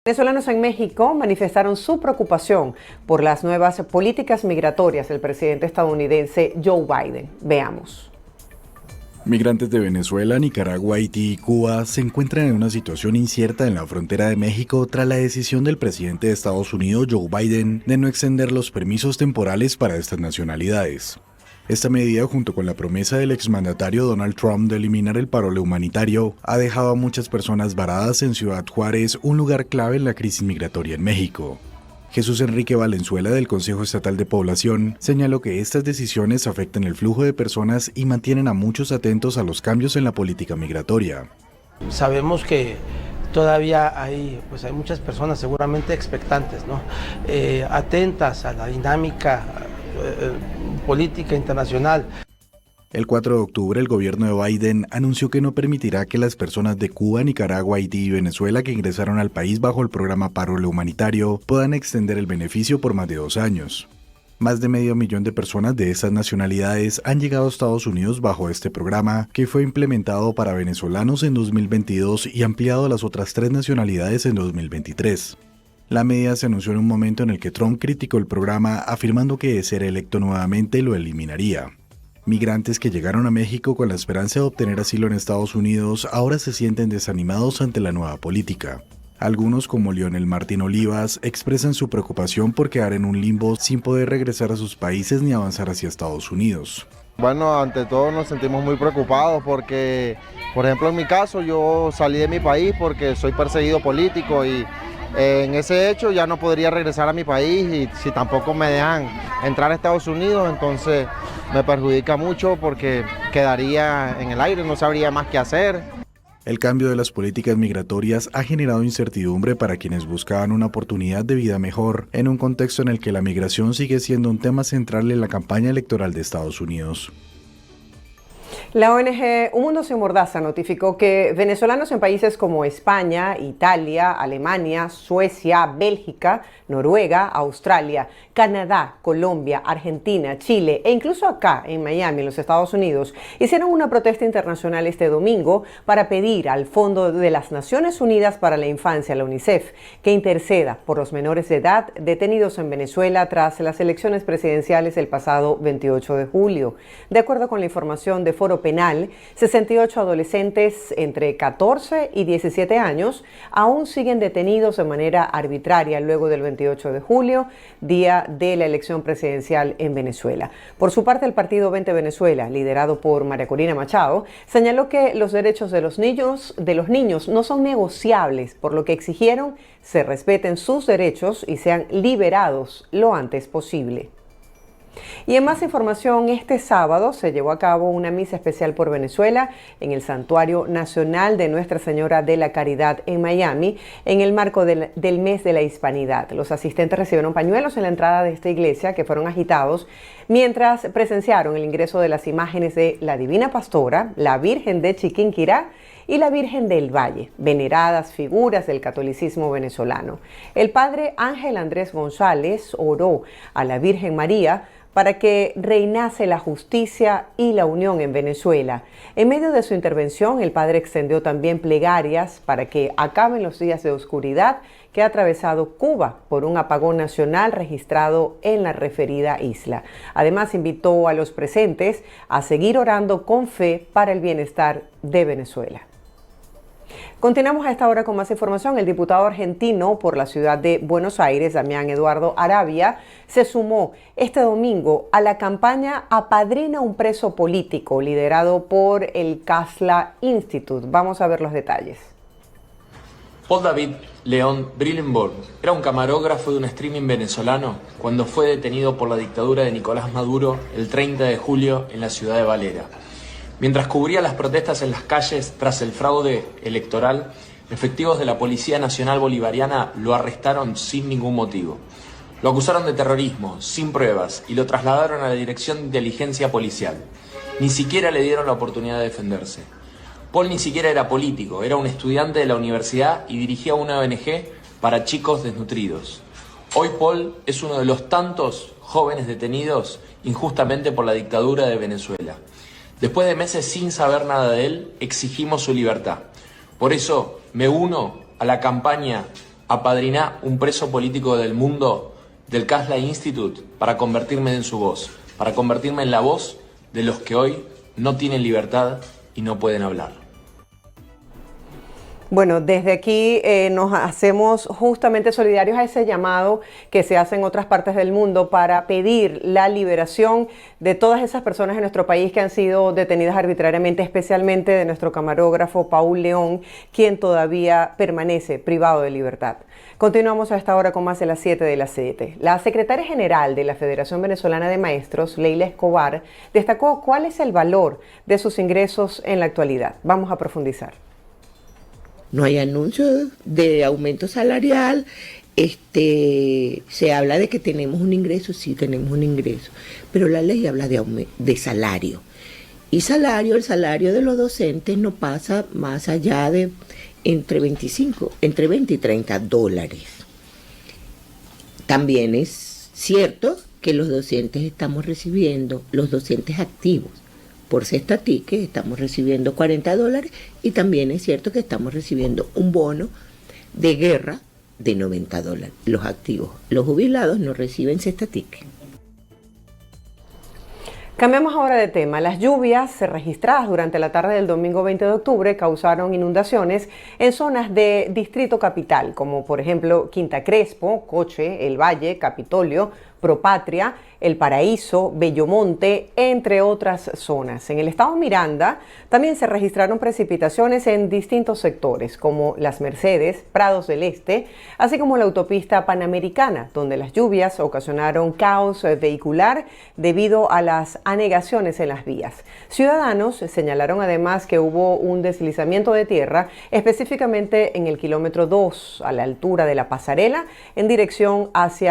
Venezolanos en México manifestaron su preocupación por las nuevas políticas migratorias del presidente estadounidense Joe Biden. Veamos. Migrantes de Venezuela, Nicaragua, Haití y Cuba se encuentran en una situación incierta en la frontera de México tras la decisión del presidente de Estados Unidos, Joe Biden, de no extender los permisos temporales para estas nacionalidades. Esta medida, junto con la promesa del exmandatario Donald Trump de eliminar el paro humanitario, ha dejado a muchas personas varadas en Ciudad Juárez, un lugar clave en la crisis migratoria en México. Jesús Enrique Valenzuela, del Consejo Estatal de Población, señaló que estas decisiones afectan el flujo de personas y mantienen a muchos atentos a los cambios en la política migratoria. Sabemos que todavía hay muchas personas seguramente expectantes, ¿no? Atentas a la dinámica política internacional. El 4 de octubre, el gobierno de Biden anunció que no permitirá que las personas de Cuba, Nicaragua, Haití y Venezuela que ingresaron al país bajo el programa Paro Humanitario puedan extender el beneficio por más de 2 años. Más de 500,000 de personas de estas nacionalidades han llegado a Estados Unidos bajo este programa, que fue implementado para venezolanos en 2022 y ampliado a las otras 3 nacionalidades en 2023. La medida se anunció en un momento en el que Trump criticó el programa, afirmando que de ser electo nuevamente lo eliminaría. Migrantes que llegaron a México con la esperanza de obtener asilo en Estados Unidos ahora se sienten desanimados ante la nueva política. Algunos, como Leonel Martín Olivas, expresan su preocupación por quedar en un limbo sin poder regresar a sus países ni avanzar hacia Estados Unidos. Bueno, ante todo nos sentimos muy preocupados porque, por ejemplo, en mi caso, yo salí de mi país porque soy perseguido político y en ese hecho ya no podría regresar a mi país, y si tampoco me dejan entrar a Estados Unidos, entonces me perjudica mucho porque quedaría en el aire, no sabría más qué hacer. El cambio de las políticas migratorias ha generado incertidumbre para quienes buscaban una oportunidad de vida mejor, en un contexto en el que la migración sigue siendo un tema central en la campaña electoral de Estados Unidos. La ONG Un Mundo Sin Mordaza notificó que venezolanos en países como España, Italia, Alemania, Suecia, Bélgica, Noruega, Australia, Canadá, Colombia, Argentina, Chile e incluso acá en Miami, en los Estados Unidos, hicieron una protesta internacional este domingo para pedir al Fondo de las Naciones Unidas para la Infancia, la UNICEF, que interceda por los menores de edad detenidos en Venezuela tras las elecciones presidenciales el pasado 28 de julio. De acuerdo con la información de Foro Penal, 68 adolescentes entre 14 y 17 años aún siguen detenidos de manera arbitraria luego del 28 de julio, día de la elección presidencial en Venezuela. Por su parte, el partido 20 Venezuela, liderado por María Corina Machado, señaló que los derechos de los niños no son negociables, por lo que exigieron se respeten sus derechos y sean liberados lo antes posible. Y en más información, este sábado se llevó a cabo una misa especial por Venezuela en el Santuario Nacional de Nuestra Señora de la Caridad en Miami, en el marco del mes de la Hispanidad. Los asistentes recibieron pañuelos en la entrada de esta iglesia que fueron agitados mientras presenciaron el ingreso de las imágenes de la Divina Pastora, la Virgen de Chiquinquirá y la Virgen del Valle, veneradas figuras del catolicismo venezolano. El padre Ángel Andrés González oró a la Virgen María para que reinase la justicia y la unión en Venezuela. En medio de su intervención, el padre extendió también plegarias para que acaben los días de oscuridad que ha atravesado Cuba por un apagón nacional registrado en la referida isla. Además, invitó a los presentes a seguir orando con fe para el bienestar de Venezuela. Continuamos a esta hora con más información. El diputado argentino por la ciudad de Buenos Aires, Damián Eduardo Arabia, se sumó este domingo a la campaña Apadrina un preso político, liderado por el Casla Institute. Vamos a ver los detalles. Paul David León Brillenborg era un camarógrafo de un streaming venezolano cuando fue detenido por la dictadura de Nicolás Maduro el 30 de julio en la ciudad de Valera. Mientras cubría las protestas en las calles tras el fraude electoral, efectivos de la Policía Nacional Bolivariana lo arrestaron sin ningún motivo. Lo acusaron de terrorismo, sin pruebas, y lo trasladaron a la Dirección de Inteligencia Policial. Ni siquiera le dieron la oportunidad de defenderse. Paul ni siquiera era político, era un estudiante de la universidad y dirigía una ONG para chicos desnutridos. Hoy Paul es uno de los tantos jóvenes detenidos injustamente por la dictadura de Venezuela. Después de meses sin saber nada de él, exigimos su libertad. Por eso me uno a la campaña apadriná un preso político del mundo del Kasla Institute para convertirme en su voz, para convertirme en la voz de los que hoy no tienen libertad y no pueden hablar. Bueno, desde aquí nos hacemos justamente solidarios a ese llamado que se hace en otras partes del mundo para pedir la liberación de todas esas personas en nuestro país que han sido detenidas arbitrariamente, especialmente de nuestro camarógrafo Paul León, quien todavía permanece privado de libertad. Continuamos a esta hora con más de las 7 de las 7. La secretaria general de la Federación Venezolana de Maestros, Leila Escobar, destacó cuál es el valor de sus ingresos en la actualidad. Vamos a profundizar. No hay anuncio de aumento salarial, se habla de que tenemos un ingreso, sí tenemos un ingreso, pero la ley habla de salario. Y el salario de los docentes no pasa más allá de entre 20 y 30 dólares. También es cierto que los docentes estamos recibiendo, los docentes activos, por cesta ticket estamos recibiendo 40 dólares y también es cierto que estamos recibiendo un bono de guerra de 90 dólares, los activos. Los jubilados no reciben cesta ticket. Cambiamos ahora de tema. Las lluvias registradas durante la tarde del domingo 20 de octubre causaron inundaciones en zonas de Distrito Capital, como por ejemplo Quinta Crespo, Coche, El Valle, Capitolio, Propatria, El Paraíso, Bellomonte, entre otras zonas. En el estado Miranda también se registraron precipitaciones en distintos sectores, como Las Mercedes, Prados del Este, así como la autopista Panamericana, donde las lluvias ocasionaron caos vehicular debido a las anegaciones en las vías. Ciudadanos señalaron además que hubo un deslizamiento de tierra, específicamente en el kilómetro 2, a la altura de la pasarela, en dirección hacia